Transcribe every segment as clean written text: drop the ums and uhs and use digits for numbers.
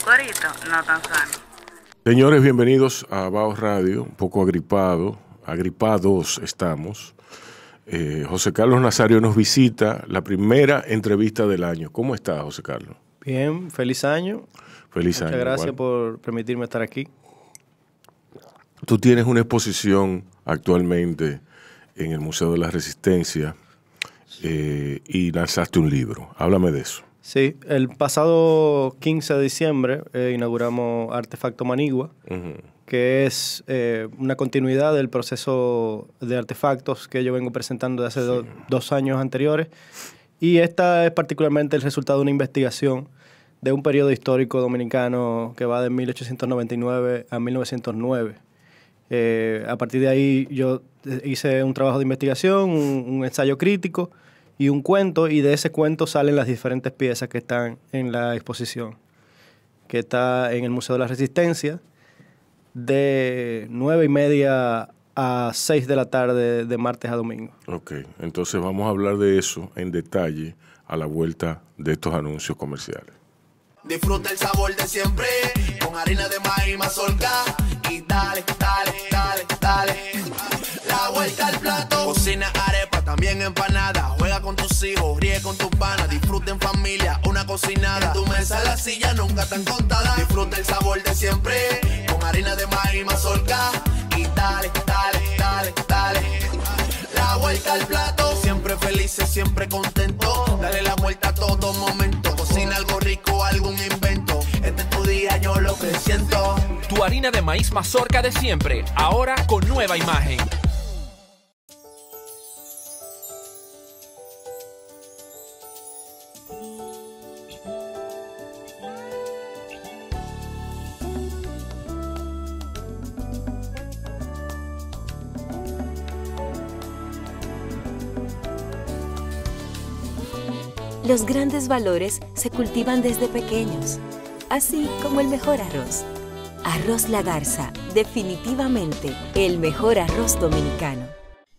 corito no tan sano. Señores, bienvenidos a Baos Radio, un poco agripados estamos. José Carlos Nazario nos visita, la primera entrevista del año. ¿Cómo está, José Carlos? Bien, feliz año. Feliz año. Muchas gracias por permitirme estar aquí. Tú tienes una exposición actualmente en el Museo de la Resistencia y lanzaste un libro. Háblame de eso. Sí, el pasado 15 de diciembre inauguramos Artefacto Manigua, que es una continuidad del proceso de artefactos que yo vengo presentando desde hace dos años anteriores. Y esta es particularmente el resultado de una investigación de un periodo histórico dominicano que va de 1899 a 1909. A partir de ahí yo hice un trabajo de investigación, un ensayo crítico y un cuento, y de ese cuento salen las diferentes piezas que están en la exposición, que está en el Museo de la Resistencia, de 9:30 a 6 de la tarde, de martes a domingo. Ok, entonces vamos a hablar de eso en detalle a la vuelta de estos anuncios comerciales. Disfruta el sabor de siempre, con harina de maíz mazorca, y dale, dale, dale, dale. La vuelta al plato, cocina arepa, también empanada. Juega con tus hijos, ríe con tus panas, disfruta en familia, una cocinada. En tu mesa la silla nunca tan contada. Disfruta el sabor de siempre, con harina de maíz mazorca, y dale, dale, dale, dale. La vuelta al plato, siempre felices, siempre contento. Dale la vuelta a todo momento. Cocina algo rico, algún invento. Este es tu día, yo lo que siento. Tu harina de maíz mazorca de siempre, ahora con nueva imagen. Los grandes valores se cultivan desde pequeños, así como el mejor arroz. Arroz La Garza, definitivamente el mejor arroz dominicano.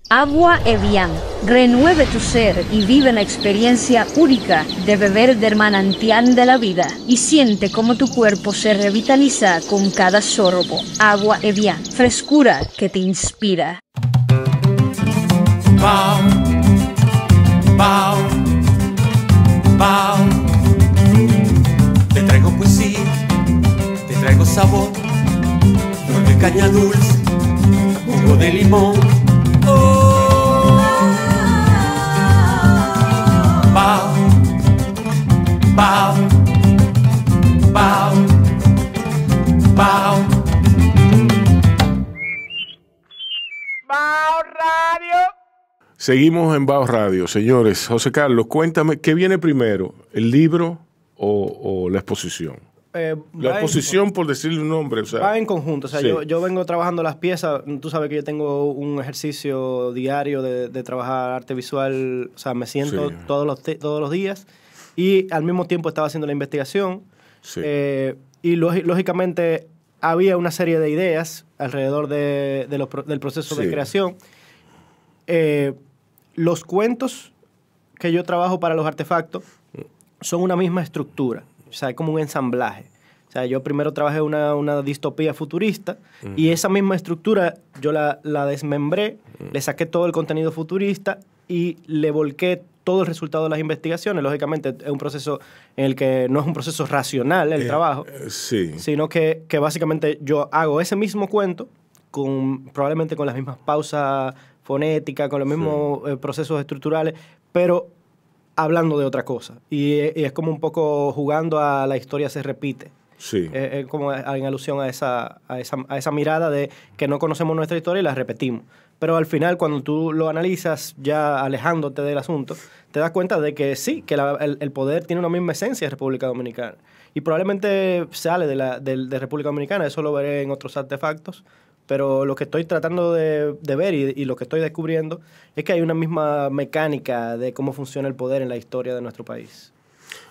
Agua Evian. Renueve tu ser y vive la experiencia única de beber del manantial de la vida y siente cómo tu cuerpo se revitaliza con cada sorbo. Agua Evian. Frescura que te inspira. Bao, bao, bao. Te traigo poesía, te traigo sabor, flor de caña dulce, jugo de limón. Oh. Bao, bao, bao, bao. Baos Radio. Seguimos en Baos Radio. Señores, José Carlos, cuéntame, ¿qué viene primero? ¿El libro o la exposición? La exposición, por decirle un nombre. O sea, va en conjunto. O sea, sí. yo vengo trabajando las piezas. Tú sabes que yo tengo un ejercicio diario de trabajar arte visual. O sea, me siento Sí. todos los días. Y al mismo tiempo estaba haciendo la investigación. Sí. Y lógicamente había una serie de ideas alrededor del proceso Sí. de creación. Los cuentos que yo trabajo para los artefactos son una misma estructura. O sea, es como un ensamblaje. O sea, yo primero trabajé una distopía futurista y esa misma estructura yo la desmembré, le saqué todo el contenido futurista y le volqué todo el resultado de las investigaciones. Lógicamente es un proceso en el que no es un proceso racional el trabajo, Sí. sino que básicamente yo hago ese mismo cuento probablemente con las mismas pausas fonéticas, con los mismos procesos estructurales, pero hablando de otra cosa. Y es como un poco jugando a la historia se repite. Sí. Es como en alusión a esa mirada de que no conocemos nuestra historia y la repetimos. Pero al final, cuando tú lo analizas ya alejándote del asunto, te das cuenta de que sí, que el poder tiene una misma esencia de República Dominicana. Y probablemente sale de República Dominicana, eso lo veré en otros artefactos. Pero lo que estoy tratando de ver y lo que estoy descubriendo es que hay una misma mecánica de cómo funciona el poder en la historia de nuestro país.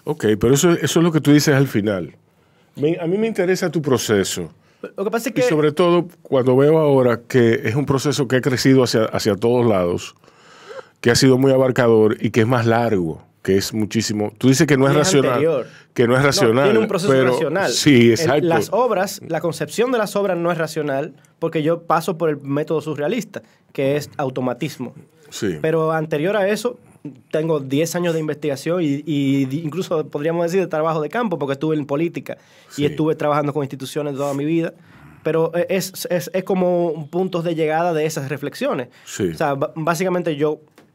Ok, pero eso es lo que tú dices al final. A mí me interesa tu proceso. Lo que pasa es que... Y sobre todo cuando veo ahora que es un proceso que ha crecido hacia todos lados, que ha sido muy abarcador y que es más largo. que es muchísimo. Tú dices que no es racional. Anterior. Que no es racional. No, tiene un proceso pero, racional. Sí, exacto. Las obras, la concepción de las obras no es racional porque yo paso por el método surrealista, que es automatismo. Sí. Pero anterior a eso, tengo 10 años de investigación y incluso podríamos decir de trabajo de campo, porque estuve en política Sí. y estuve trabajando con instituciones toda mi vida. Pero es como puntos de llegada de esas reflexiones. Sí. O sea, básicamente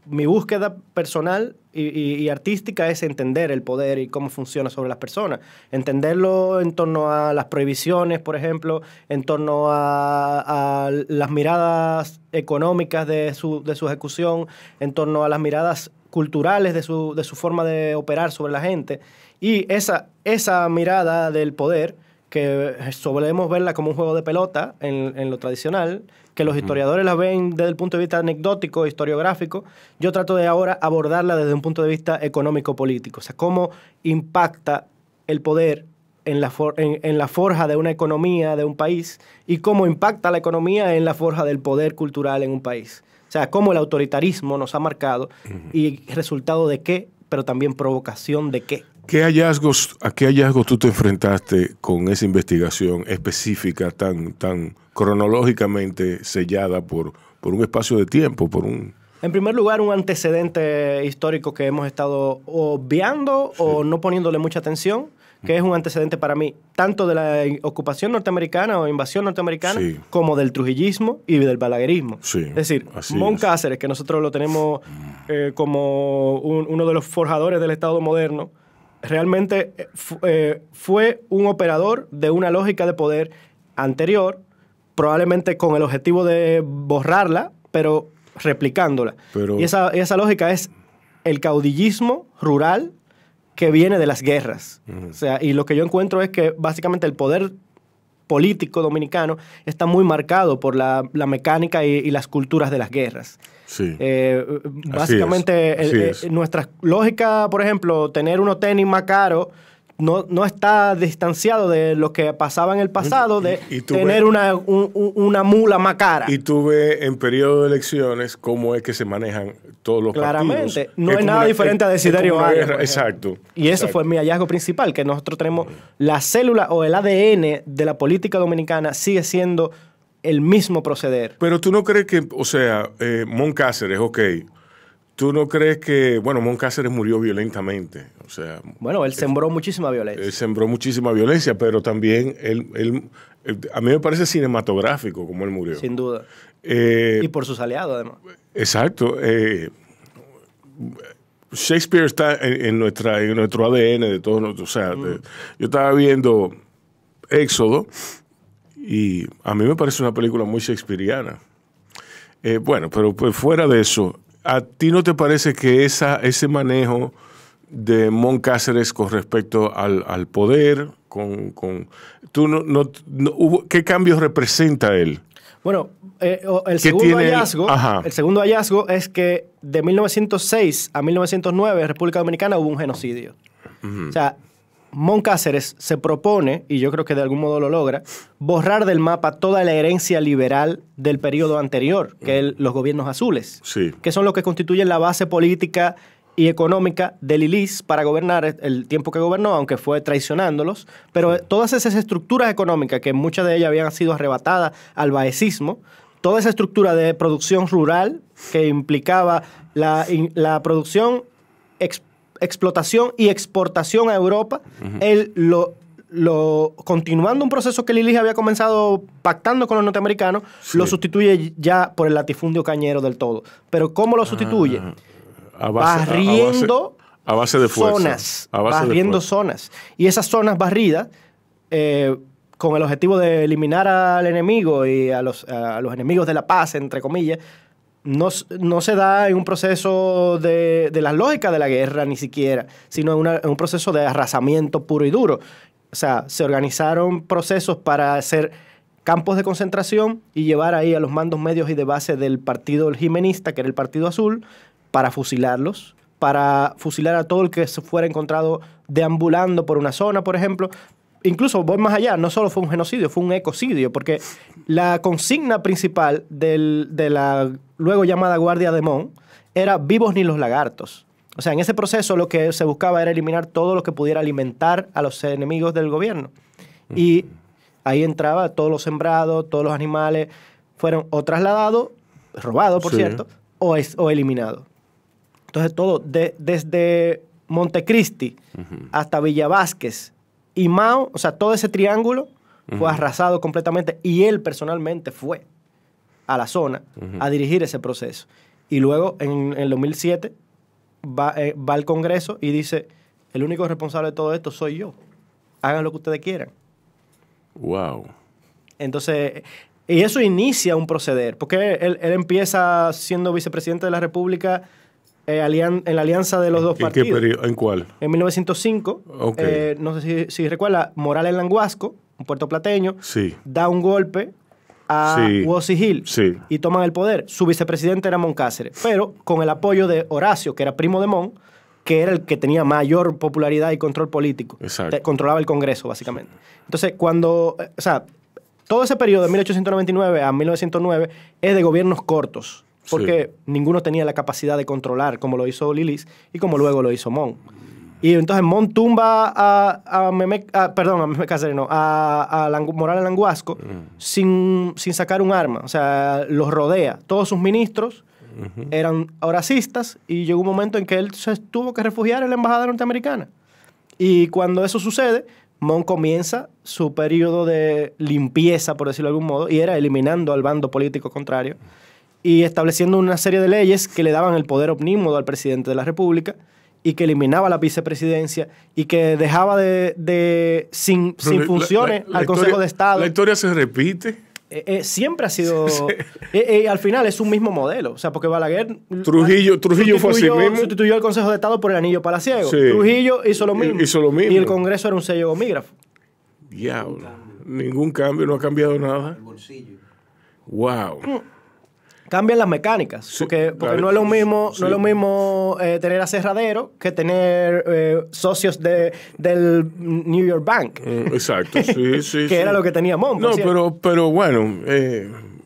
mi búsqueda personal y artística es entender el poder y cómo funciona sobre las personas. Entenderlo en torno a las prohibiciones, por ejemplo, en torno a las miradas económicas de su ejecución, en torno a las miradas culturales de su forma de operar sobre la gente. Y esa mirada del poder, que solemos verla como un juego de pelota en lo tradicional, que los historiadores la ven desde el punto de vista anecdótico, historiográfico, yo trato de ahora abordarla desde un punto de vista económico-político. O sea, cómo impacta el poder en la forja de una economía de un país y cómo impacta la economía en la forja del poder cultural en un país. O sea, cómo el autoritarismo nos ha marcado y resultado de qué, pero también provocación de qué. ¿A qué hallazgos tú te enfrentaste con esa investigación específica tan cronológicamente sellada por un espacio de tiempo, En primer lugar, un antecedente histórico que hemos estado obviando o no poniéndole mucha atención, que es un antecedente para mí tanto de la ocupación norteamericana o invasión norteamericana Sí. como del trujillismo y del balaguerismo. Sí, es decir, así Mon es. Cáceres, que nosotros lo tenemos como uno de los forjadores del Estado moderno, realmente fue un operador de una lógica de poder anterior, probablemente con el objetivo de borrarla, pero replicándola. Y esa lógica es el caudillismo rural que viene de las guerras. O sea, y lo que yo encuentro es que básicamente el poder político dominicano está muy marcado por la mecánica y las culturas de las guerras. Sí. Básicamente, nuestra lógica, por ejemplo, tener unos tenis más caros, no está distanciado de lo que pasaba en el pasado, de tener una mula más cara. Y tú ves en periodo de elecciones cómo es que se manejan todos los Claramente, partidos. no es nada diferente a Desiderio Arias. Exacto. Y eso fue mi hallazgo principal, que nosotros tenemos la célula o el ADN de la política dominicana sigue siendo el mismo proceder. Pero tú no crees que, o sea, Mon Cáceres, ok, tú no crees que, bueno, Mon Cáceres murió violentamente, o sea... Bueno, él sembró muchísima violencia. Él sembró muchísima violencia, pero también a mí me parece cinematográfico como él murió. Sin duda. Y por sus aliados, además. Exacto. Shakespeare está en nuestro ADN de todos nosotros. O sea, yo estaba viendo Éxodo y a mí me parece una película muy shakespeariana. Bueno, pero pues fuera de eso, ¿a ti no te parece que ese manejo de Mon Cáceres con respecto al poder, ¿qué cambios representa él? Bueno, el segundo hallazgo es que de 1906 a 1909 en República Dominicana hubo un genocidio. O sea, Mon Cáceres se propone, y yo creo que de algún modo lo logra, borrar del mapa toda la herencia liberal del periodo anterior, que es los gobiernos azules, que son los que constituyen la base política y económica del ILIS para gobernar el tiempo que gobernó, aunque fue traicionándolos, pero todas esas estructuras económicas, que muchas de ellas habían sido arrebatadas al baecismo, toda esa estructura de producción rural que implicaba la producción, explotación y exportación a Europa, él continuando un proceso que el ILIS había comenzado pactando con los norteamericanos, lo sustituye ya por el latifundio cañero del todo. Pero ¿cómo lo sustituye? Barriendo a base de fuerza. Zonas. Barriendo zonas. Y esas zonas barridas, con el objetivo de eliminar al enemigo y a los enemigos de la paz, entre comillas, no se da en un proceso de la lógica de la guerra ni siquiera, sino en un proceso de arrasamiento puro y duro. O sea, se organizaron procesos para hacer campos de concentración y llevar ahí a los mandos medios y de base del partido jimenista, que era el Partido Azul, para fusilarlos, para fusilar a todo el que se fuera encontrado deambulando por una zona, por ejemplo. Incluso voy más allá, no solo fue un genocidio, fue un ecocidio, porque la consigna principal de la luego llamada Guardia de Mon era vivos ni los lagartos. O sea, en ese proceso lo que se buscaba era eliminar todo lo que pudiera alimentar a los enemigos del gobierno. Y ahí entraba todos los sembrados, todos los animales, fueron o trasladados, robados, por cierto, o eliminados. Entonces todo, desde Montecristi hasta Villa Vázquez y Mao, o sea, todo ese triángulo fue arrasado completamente y él personalmente fue a la zona a dirigir ese proceso. Y luego, en el 2007, va al Congreso y dice, el único responsable de todo esto soy yo. Hagan lo que ustedes quieran. Wow. Entonces, y eso inicia un proceder, porque él empieza siendo vicepresidente de la República en la alianza de los dos partidos. ¿En qué periodo? ¿En cuál? En 1905, Okay. no sé si recuerda, Morales Languasco, un puertorplateño, Sí. da un golpe a Wosi Hill y toman el poder. Su vicepresidente era Mon Cáceres, pero con el apoyo de Horacio, que era primo de Mon, que era el que tenía mayor popularidad y control político. Exacto. Controlaba el Congreso, básicamente. Entonces, o sea, todo ese periodo de 1899 a 1909 es de gobiernos cortos, porque ninguno tenía la capacidad de controlar, como lo hizo Lilis y como luego lo hizo Mon. Y entonces Mon tumba a Meme Cáceres, no, a Morales Languasco sin sacar un arma. O sea, los rodea. Todos sus ministros eran horacistas y llegó un momento en que él se tuvo que refugiar en la embajada norteamericana. Y cuando eso sucede, Mon comienza su periodo de limpieza, por decirlo de algún modo, y era eliminando al bando político contrario y estableciendo una serie de leyes que le daban el poder omnímodo al presidente de la República y que eliminaba la vicepresidencia y que dejaba sin funciones al Consejo de Estado. ¿La historia se repite? Siempre ha sido... al final es un mismo modelo. O sea, porque Balaguer... Trujillo fue así mismo. Sustituyó al Consejo de Estado por el anillo palaciego. Sí. Trujillo hizo lo mismo. Hizo lo mismo. Y el Congreso era un sello gomígrafo. Diablo. Ningún cambio, no ha cambiado nada. El bolsillo. Wow. Cambian las mecánicas, porque claro, no es lo mismo, no es lo mismo tener aserradero que tener socios del New York Bank. Exacto, sí. Que era lo que tenía Mon. No, pero bueno,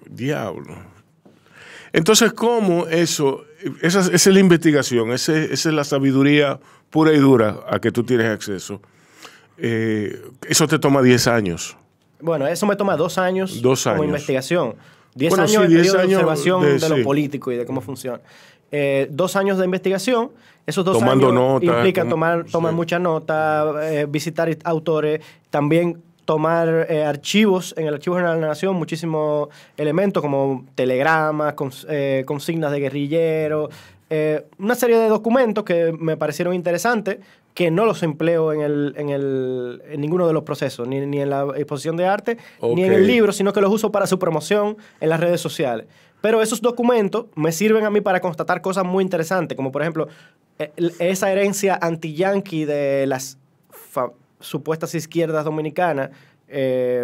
diablo. Entonces, ¿cómo eso? Esa es la investigación, esa es la sabiduría pura y dura a que tú tienes acceso. Eso te toma 10 años. Bueno, eso me toma 2 años como investigación. 10 bueno, años de periodo de observación de lo sí. político y de cómo funciona. 2 años de investigación. Esos 2 Tomando años nota, implican tomar muchas notas, visitar autores, también tomar archivos. En el Archivo General de la Nación, muchísimos elementos como telegramas, consignas de guerrilleros, una serie de documentos que me parecieron interesantes, que no los empleo en ninguno de los procesos, ni en la exposición de arte, ni en el libro, sino que los uso para su promoción en las redes sociales. Pero esos documentos me sirven a mí para constatar cosas muy interesantes, como por ejemplo, esa herencia anti-yanqui de las supuestas izquierdas dominicanas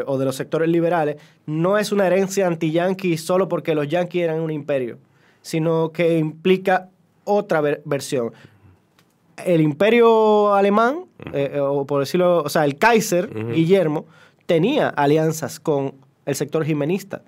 o de los sectores liberales, no es una herencia anti-yanqui solo porque los yanquis eran un imperio, sino que implica otra versión. El imperio alemán, o por decirlo, o sea, el Kaiser Guillermo, tenía alianzas con el sector jimenista.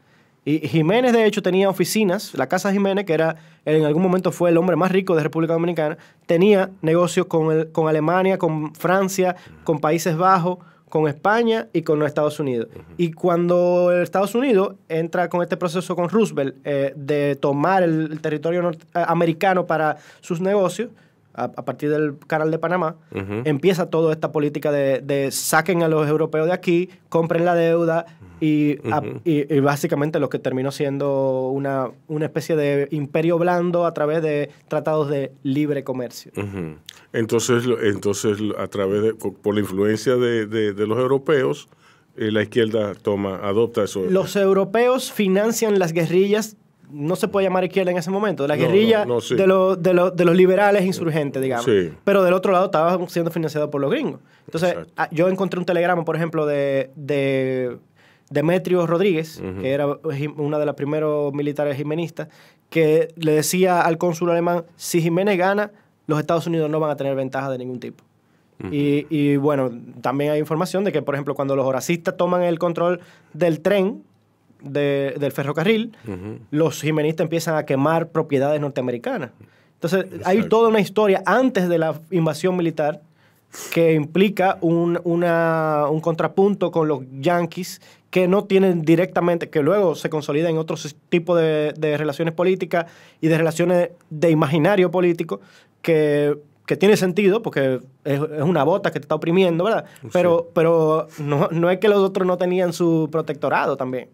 Y Jiménez, de hecho, tenía oficinas. La Casa Jiménez, que en algún momento fue el hombre más rico de República Dominicana, tenía negocios con Alemania, con Francia, con Países Bajos, con España y con los Estados Unidos. Y cuando Estados Unidos entra con este proceso con Roosevelt de tomar el territorio americano para sus negocios, a partir del Canal de Panamá, empieza toda esta política de saquen a los europeos de aquí, compren la deuda y básicamente lo que terminó siendo una especie de imperio blando a través de tratados de libre comercio. Entonces a través por la influencia de los europeos, la izquierda adopta eso. Los europeos financian las guerrillas. No se puede llamar izquierda en ese momento, la guerrilla sí. de los liberales insurgentes, digamos. Sí. Pero del otro lado estaba siendo financiado por los gringos. Entonces, yo encontré un telegrama, por ejemplo, de Demetrio Rodríguez, que era una de las primeros militares jimenistas, que le decía al cónsul alemán, si Jiménez gana, los Estados Unidos no van a tener ventaja de ningún tipo. Y bueno, también hay información de que, por ejemplo, cuando los horacistas toman el control del tren, del ferrocarril, los jimenistas empiezan a quemar propiedades norteamericanas. Entonces, Exacto. hay toda una historia antes de la invasión militar que implica un contrapunto con los yanquis que no tienen directamente, que luego se consolida en otros tipos de relaciones políticas y de relaciones de imaginario político que tiene sentido porque es una bota que te está oprimiendo, ¿verdad? Sí. Pero no es que los otros no tenían su protectorado también.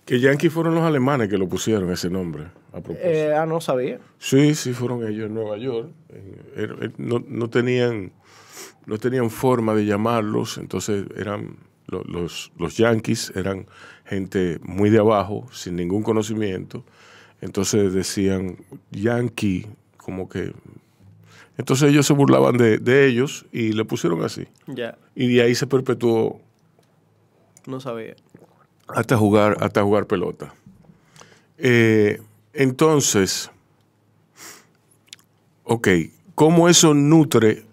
Que yanquis fueron los alemanes que lo pusieron ese nombre, a propósito. No sabía. Sí, fueron ellos en Nueva York. No tenían forma de llamarlos, entonces eran los yanquis, eran gente muy de abajo, sin ningún conocimiento. Entonces decían yankee, como que... Entonces ellos se burlaban de ellos y le pusieron así. Ya, Y de ahí se perpetuó no sabía. hasta jugar pelota. Entonces, ok, ¿cómo eso nutre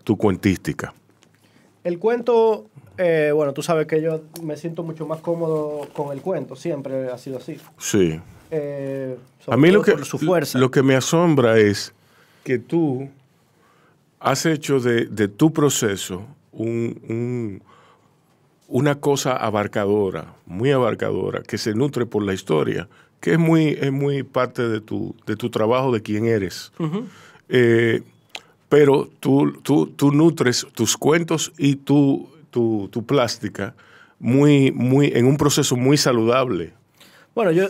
tu cuentística? El cuento, bueno, tú sabes que yo me siento mucho más cómodo con el cuento, siempre ha sido así. Sí. Sobre A mí todo por su fuerza. lo que me asombra es que tú has hecho de tu proceso una cosa abarcadora, muy abarcadora, que se nutre por la historia, que es muy parte de tu trabajo, de quién eres. Ujú. Pero tú nutres tus cuentos y tu plástica en un proceso muy saludable. Bueno, yo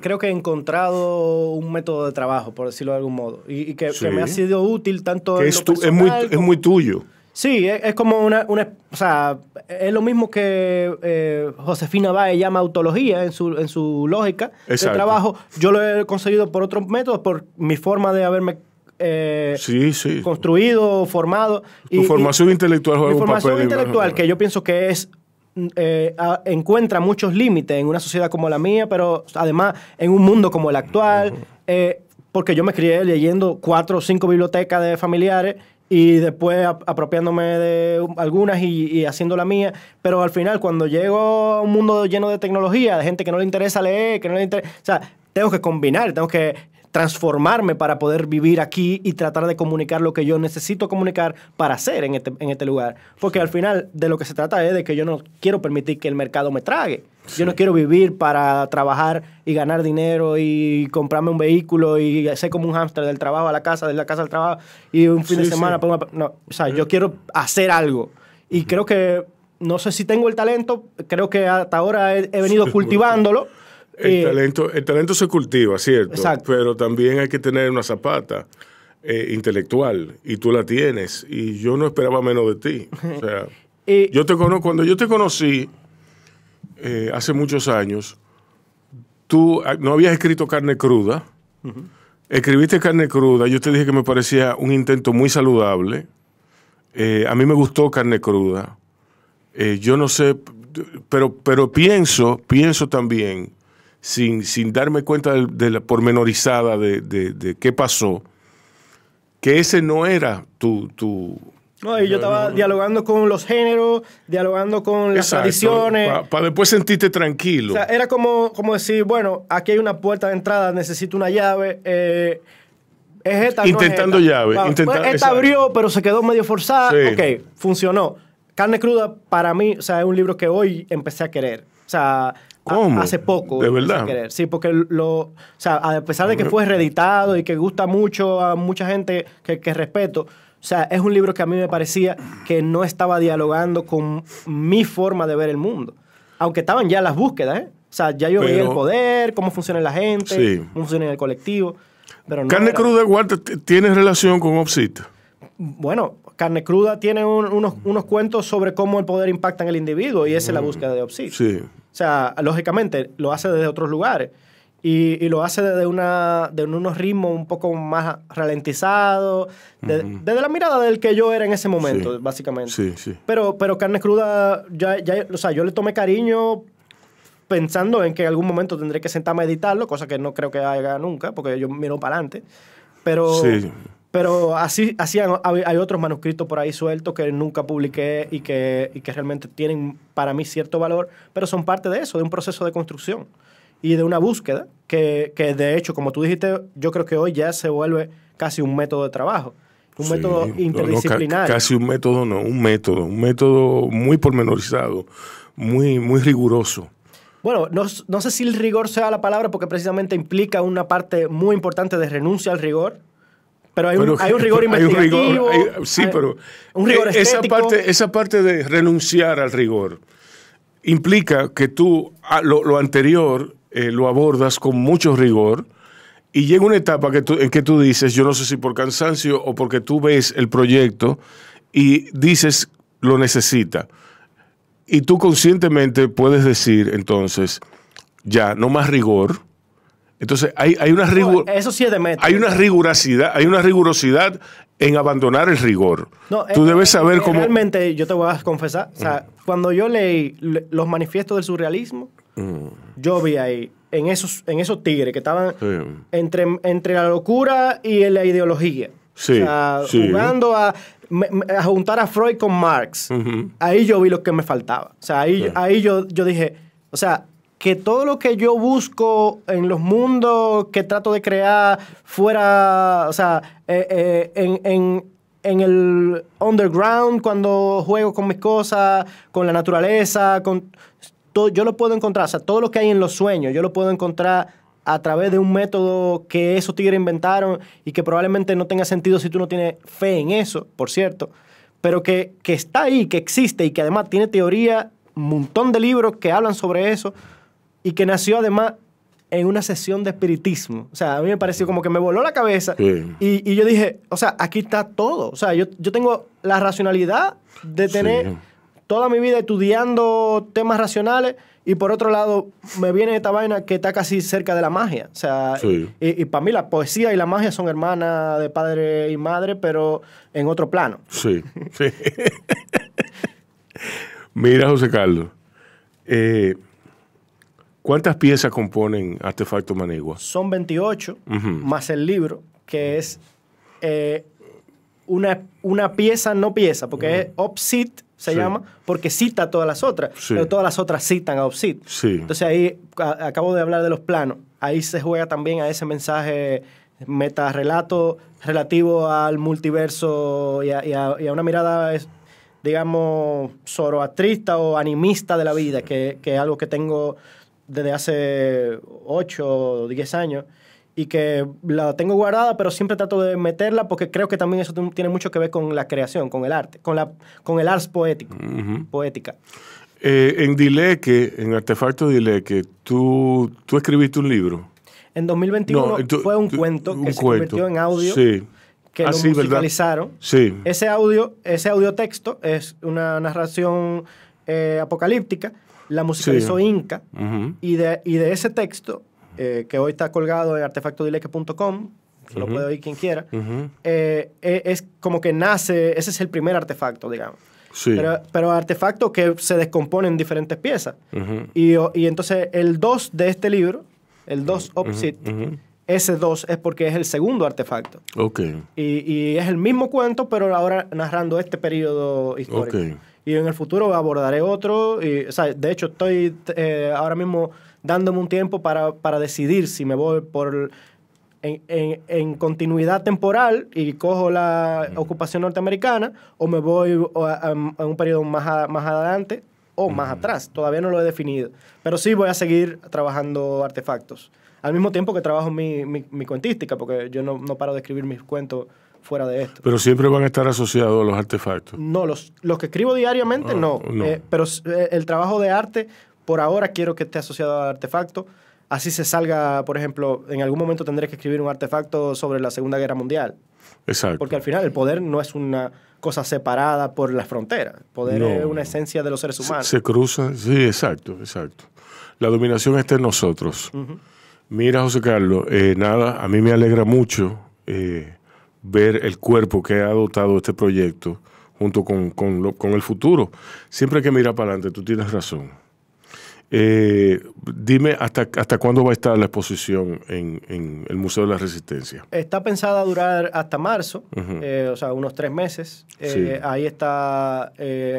creo que he encontrado un método de trabajo, por decirlo de algún modo, y que Sí. me ha sido útil tanto Que en es lo personal es muy tuyo. Sí, es como o sea, es lo mismo que Josefina Báez llama autología en su lógica de Exacto. trabajo. Yo lo he conseguido por otros métodos, por mi forma de haberme Sí. construido, formado. Tu formación intelectual juega Mi un formación papel. intelectual, que yo pienso que es encuentra muchos límites en una sociedad como la mía, pero además en un mundo como el actual, porque yo me crié leyendo 4 o 5 bibliotecas de familiares y después apropiándome de algunas y haciendo la mía, pero al final cuando llego a un mundo lleno de tecnología, de gente que no le interesa leer, que no le interesa, o sea, tengo que combinar, tengo que transformarme para poder vivir aquí y tratar de comunicar lo que yo necesito comunicar para hacer en este lugar. Porque al final de lo que se trata es de que yo no quiero permitir que el mercado me trague. Sí. Yo no quiero vivir para trabajar y ganar dinero y comprarme un vehículo y ser como un hámster del trabajo a la casa, de la casa al trabajo y un fin de semana. Sí. No, o sea, yo quiero hacer algo. Y creo que, no sé si tengo el talento, creo que hasta ahora he venido cultivándolo. El talento se cultiva, ¿cierto? Exacto. Pero también hay que tener una zapata intelectual y tú la tienes y yo no esperaba menos de ti. O sea, cuando yo te conocí hace muchos años, tú no habías escrito Carne Cruda. Uh-huh. Escribiste Carne Cruda, yo te dije que me parecía un intento muy saludable. A mí me gustó Carne Cruda. Yo no sé, pero pienso también, sin darme cuenta de la pormenorizada de qué pasó, que ese no era tu... No, y yo estaba dialogando con los géneros, dialogando con las tradiciones. Para después sentirte tranquilo. O sea, era como decir, bueno, aquí hay una puerta de entrada, necesito una llave. ¿Es esta? Intentando no es esta. llave. Bueno, esta abrió, pero se quedó medio forzada. Sí. Ok, funcionó. Carne Cruda, para mí, o sea, es un libro que hoy empecé a querer. O sea, ¿cómo? Hace poco. ¿De verdad? A querer. Sí, porque o sea, a pesar de que fue reeditado y que gusta mucho a mucha gente que respeto, o sea, es un libro que a mí me parecía que no estaba dialogando con mi forma de ver el mundo. Aunque estaban ya las búsquedas, ¿eh? O sea, ya yo veía el poder, cómo funciona la gente, sí, cómo funciona el colectivo. Pero no Carne Cruda, ¿tiene relación con Obsit? Bueno, Carne Cruda tiene unos cuentos sobre cómo el poder impacta en el individuo y esa es la búsqueda de Obsit. Sí. O sea, lógicamente lo hace desde otros lugares y lo hace desde unos ritmos un poco más ralentizados, desde la mirada del que yo era en ese momento, sí, básicamente. Sí, sí. Pero Carne Cruda, o sea, yo le tomé cariño pensando en que en algún momento tendré que sentarme a editarlo, cosa que no creo que haga nunca, porque yo miro para adelante. Pero... Sí. Pero así hay otros manuscritos por ahí sueltos que nunca publiqué y que realmente tienen para mí cierto valor, pero son parte de eso, de un proceso de construcción. y de una búsqueda que de hecho, como tú dijiste, yo creo que hoy ya se vuelve casi un método de trabajo, un método interdisciplinario. Casi un método, no, un método muy pormenorizado, muy riguroso. Bueno, no sé si el rigor sea la palabra porque precisamente implica una parte muy importante de renuncia al rigor, pero hay un rigor investigativo. Pero un rigor estético. Esa parte de renunciar al rigor implica que tú lo anterior lo abordas con mucho rigor y llega una etapa en que tú dices, yo no sé si por cansancio o porque tú ves el proyecto y dices lo necesita. Y tú conscientemente puedes decir, entonces, ya, no más rigor. Entonces, hay una eso sí es de método. hay una rigurosidad en abandonar el rigor. No, tú debes saber cómo... Realmente, yo te voy a confesar, o sea, cuando yo leí los manifiestos del surrealismo, yo vi ahí, en esos tigres que estaban entre la locura y la ideología. Sí, o sea, jugando a juntar a Freud con Marx. Ahí yo vi lo que me faltaba. O sea, ahí yo dije, o sea, que todo lo que yo busco en los mundos que trato de crear fuera, o sea, en el underground, cuando juego con mis cosas, con la naturaleza, con todo, yo lo puedo encontrar. O sea, todo lo que hay en los sueños, yo lo puedo encontrar a través de un método que esos tigres inventaron y que probablemente no tenga sentido si tú no tienes fe en eso, por cierto, pero que está ahí, que existe y que además tiene teoría, un montón de libros que hablan sobre eso y que nació además en una sesión de espiritismo. O sea, a mí me pareció como que me voló la cabeza y yo dije, o sea, aquí está todo. O sea, yo tengo la racionalidad de tener toda mi vida estudiando temas racionales. Y por otro lado, me viene esta vaina que está casi cerca de la magia. O sea, y para mí la poesía y la magia son hermanas de padre y madre, pero en otro plano. Sí. Mira, José Carlos, ¿cuántas piezas componen Artefacto Manigua? Son 28, más el libro, que es una pieza, no pieza, porque es Opsit, se llama, porque cita a todas las otras, pero todas las otras citan a Opsit. Entonces ahí, acabo de hablar de los planos, ahí se juega también a ese mensaje metarrelato relativo al multiverso y a una mirada, digamos, zoroastrista o animista de la vida, que es algo que tengo desde hace 8 o 10 años, y que la tengo guardada, pero siempre trato de meterla porque creo que también eso tiene mucho que ver con la creación, con el arte, con el ars poético, poética. En Dileque, en Artefacto Dileque, ¿tú escribiste un libro? En 2021 fue un cuento que se convirtió en audio, que lo musicalizaron. Sí. Ese audio texto es una narración apocalíptica, la musicalizó Inca, y de ese texto, que hoy está colgado en artefactodileque.com, lo puede oír quien quiera, es como que nace, ese es el primer artefacto, digamos. Pero artefacto que se descompone en diferentes piezas. Y entonces el 2 de este libro, el 2 Opsit, ese 2 es porque es el segundo artefacto. Y es el mismo cuento, pero ahora narrando este periodo histórico. Y en el futuro abordaré otro. O sea, de hecho, estoy ahora mismo dándome un tiempo para decidir si me voy en continuidad temporal y cojo la ocupación norteamericana o me voy a un periodo más adelante o más atrás. Todavía no lo he definido. Pero sí voy a seguir trabajando artefactos. Al mismo tiempo que trabajo mi cuentística, porque yo no paro de escribir mis cuentos fuera de esto. Pero siempre van a estar asociados a los artefactos. No, los que escribo diariamente no. Pero el trabajo de arte, por ahora quiero que esté asociado al artefacto. Así se salga, por ejemplo, en algún momento tendré que escribir un artefacto sobre la Segunda Guerra Mundial. Exacto. Porque al final el poder no es una cosa separada por las fronteras. El poder es una esencia de los seres humanos. Se cruza, sí, exacto. La dominación está en nosotros. Mira, José Carlos, a mí me alegra mucho ver el cuerpo que ha adoptado este proyecto junto con el futuro. Siempre hay que mirar para adelante, tú tienes razón. Dime, ¿hasta cuándo va a estar la exposición en el Museo de la Resistencia? Está pensada a durar hasta marzo, o sea, unos 3 meses. Sí. Ahí está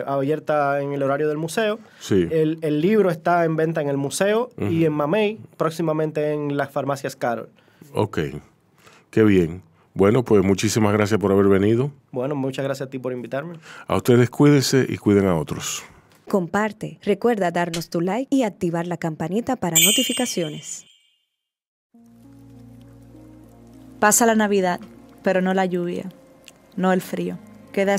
abierta en el horario del museo. Sí. El libro está en venta en el museo y en Mamey, próximamente en las farmacias Carol. Ok, qué bien. Bueno, pues muchísimas gracias por haber venido. Bueno, muchas gracias a ti por invitarme. A ustedes cuídense y cuiden a otros. Comparte, recuerda darnos tu like y activar la campanita para notificaciones. Pasa la Navidad, pero no la lluvia, no el frío. Queda a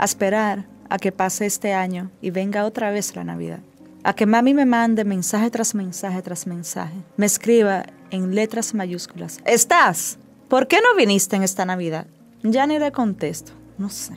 esperar a que pase este año y venga otra vez la Navidad. A que mami me mande mensaje tras mensaje tras mensaje, me escriba en letras mayúsculas: ¿estás? ¿Por qué no viniste en esta Navidad? Ya ni le contesto, no sé.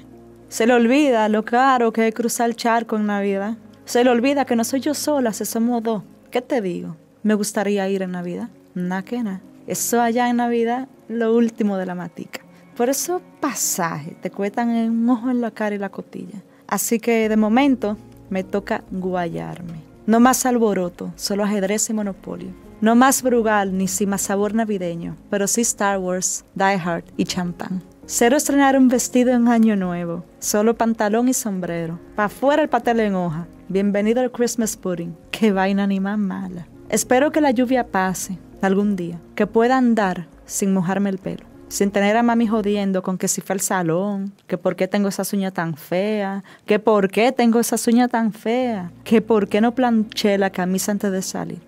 Se le olvida lo caro que es cruzar el charco en Navidad. Se le olvida que no soy yo sola, si somos 2. ¿Qué te digo? Me gustaría ir en Navidad. Nada que nada. Eso allá en Navidad, lo último de la matica. Por esos pasajes te cuestan un ojo en la cara y la costilla. Así que de momento me toca guayarme. No más alboroto, solo ajedrez y monopolio. No más Brugal ni sin más sabor navideño, pero sí Star Wars, Die Hard y champán. Cero estrenar un vestido en año nuevo, solo pantalón y sombrero. Pa' fuera el pastel en hoja. Bienvenido al Christmas pudding. Qué vaina ni más mala. Espero que la lluvia pase algún día, que pueda andar sin mojarme el pelo, sin tener a mami jodiendo con que si fue al salón, que por qué tengo esas uñas tan feas, que por qué tengo esas uñas tan feas, que por qué no planché la camisa antes de salir.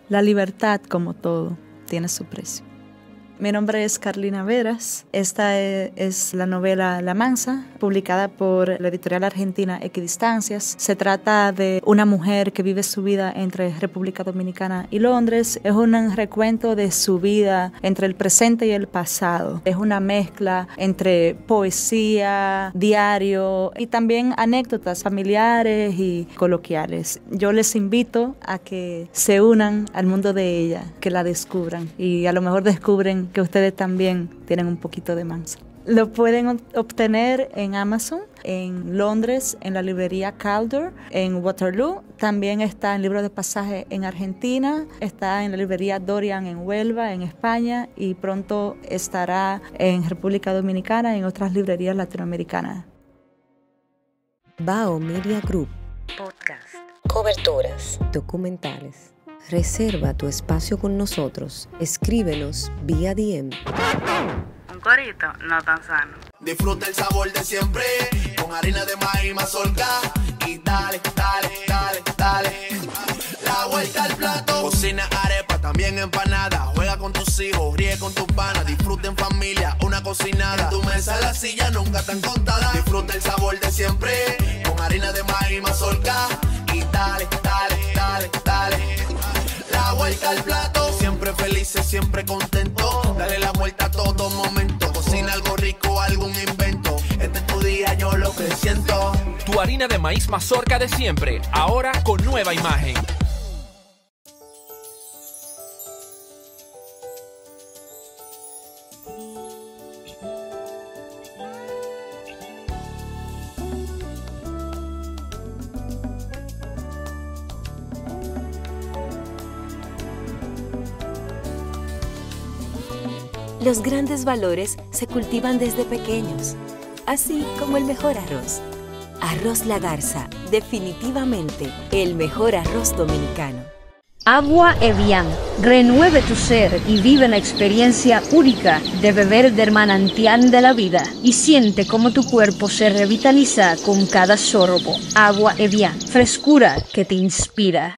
La libertad, como todo, tiene su precio. Mi nombre es Carlina Veras. Esta es la novela La Mansa, publicada por la editorial argentina Equidistancias. Se trata de una mujer que vive su vida entre República Dominicana y Londres. Es un recuento de su vida entre el presente y el pasado. Es una mezcla entre poesía, diario y también anécdotas familiares y coloquiales. Yo les invito a que se unan al mundo de ella, que la descubran y a lo mejor descubren que ustedes también tienen un poquito de mansa. Lo pueden obtener en Amazon, en Londres, en la librería Calder, en Waterloo. También está en libros de pasaje en Argentina, está en la librería Dorian en Huelva, en España, y pronto estará en República Dominicana y en otras librerías latinoamericanas. Bao Media Group. Podcast. Coberturas. Documentales. Reserva tu espacio con nosotros. Escríbenos vía DM. Un corito no tan sano. Disfruta el sabor de siempre, con harina de maíz mazorca. Y dale, dale, dale, dale. La vuelta al plato. Cocina arepa, también empanada. Juega con tus hijos, ríe con tus panas. Disfruta en familia, una cocinada. En tu mesa la silla nunca tan contada. Disfruta el sabor de siempre, con harina de maíz mazorca. Y dale, dale, dale, dale. La vuelta al plato, siempre felices, siempre contento. Dale la vuelta a todo momento. Cocina algo rico, algún invento. Este es tu día, yo lo que siento. Tu harina de maíz mazorca de siempre, ahora con nueva imagen. Los grandes valores se cultivan desde pequeños, así como el mejor arroz. Arroz La Garza, definitivamente el mejor arroz dominicano. Agua Evian. Renueve tu ser y vive la experiencia única de beber del manantial de la vida y siente cómo tu cuerpo se revitaliza con cada sorbo. Agua Evian. Frescura que te inspira.